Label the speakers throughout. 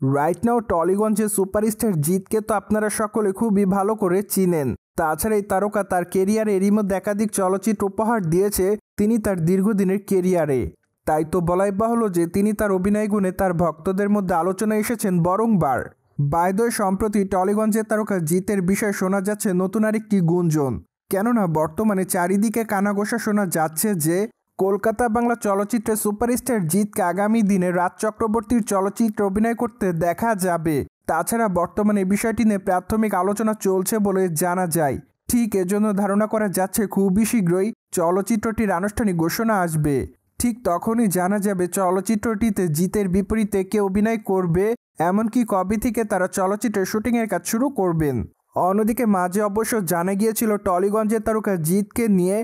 Speaker 1: Right now টলিগঞ্জের superstar জিতকে তো আপনারা সকলে খুবই ভালো করে চিনেন। তাছাড়া এই তারকা তার কেরিয়ারে এরই মধ্যে একাধিক চলচ্চিত্র উপহার দিয়েছে তিনি তার দীর্ঘদিনের কেরিয়ারে। তাই তো বলাই বাহুল্য যে তিনি তার অভিনয় গুণে তার ভক্তদের মধ্যে আলোচনায় এসেছেন বারংবার। বাই দ্য ওয়ে, সম্প্রতি টলিগঞ্জের তারকা জিতের বিষয়ে শোনা যাচ্ছে নতুন আরেকটি গুঞ্জন। কেননা বর্তমানে চারিদিকে কানাঘোষা শোনা যাচ্ছে যে কলকাতা বাংলা চলচ্চিত্রের সুপারস্টার জিতকে আগামী দিনে রাজ চক্রবর্তীর চলচ্চিত্রে অভিনয় করতে দেখা যাবে। তাছাড়া বর্তমানে বিষয়টি নিয়ে প্রাথমিক আলোচনা চলছে বলে জানা যায়। ঠিক এজন্য ধারণা করা যাচ্ছে খুবই শীঘ্রই চলচ্চিত্রটির আনুষ্ঠানিক ঘোষণা আসবে। ঠিক তখনই জানা যাবে চলচ্চিত্রটিতে জিতের বিপরীতে কে অভিনয় করবে, এমনকি কবে থেকে তারা চলচ্চিত্রের শুটিংয়ের কাজ শুরু করবেন। অন্যদিকে মাঝে অবশ্য জানা গিয়েছিল টলিগঞ্জের তারকা জিতকে নিয়ে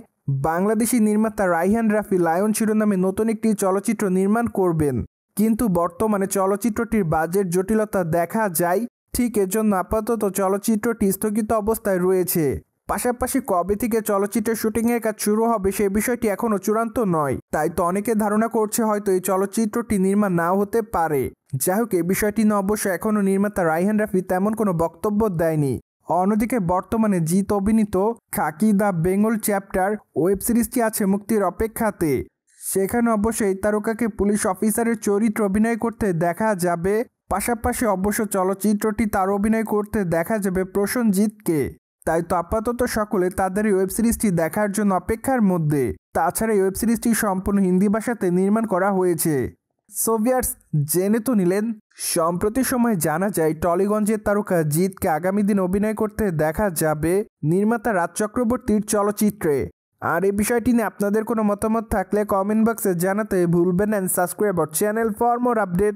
Speaker 1: বাংলাদেশি নির্মাতা রায়হান রাফি লায়ন শিরোনামে নতুন একটি চলচ্চিত্র নির্মাণ করবেন, কিন্তু বর্তমানে চলচ্চিত্রটির বাজেট জটিলতা দেখা যায়। ঠিক এজন্য আপাতত চলচ্চিত্রটি স্থগিত অবস্থায় রয়েছে। পাশাপাশি কবে থেকে চলচ্চিত্রের শুটিংয়ের কাজ শুরু হবে সে বিষয়টি এখনও চূড়ান্ত নয়। তাই তো অনেকে ধারণা করছে হয়তো এই চলচ্চিত্রটি নির্মাণ নাও হতে পারে। যাই হোক, এই বিষয়টি নিয়ে অবশ্য এখনও নির্মাতা রায়হান রাফি তেমন কোনো বক্তব্য দেয়নি। অন্যদিকে বর্তমানে জিত অভিনীত খাকি দ্য বেঙ্গল চ্যাপ্টার ওয়েব সিরিজটি আছে মুক্তির অপেক্ষাতে। সেখানে অবশ্যই এই তারকাকে পুলিশ অফিসারের চরিত্র অভিনয় করতে দেখা যাবে। পাশাপাশি অবশ্য চলচ্চিত্রটি তার অভিনয় করতে দেখা যাবে প্রসেনজিৎকে। তাই তো আপাতত সকলে তাদের এই ওয়েব সিরিজটি দেখার জন্য অপেক্ষার মধ্যে। তাছাড়া এই ওয়েব সিরিজটি সম্পূর্ণ হিন্দি ভাষাতে নির্মাণ করা হয়েছে। সো ভিউয়ার্স, জেনে তো নিলেন, সম্প্রতি সময় জানা যায় টলিগঞ্জের তারকা জিতকে আগামী দিন অভিনয় করতে দেখা যাবে নির্মাতা রাজ চক্রবর্তীর চলচ্চিত্রে। আর এই বিষয়টি নিয়ে আপনাদের কোনো মতামত থাকলে কমেন্ট বক্সে জানাতে ভুলবেন না। Subscribe our channel for more update.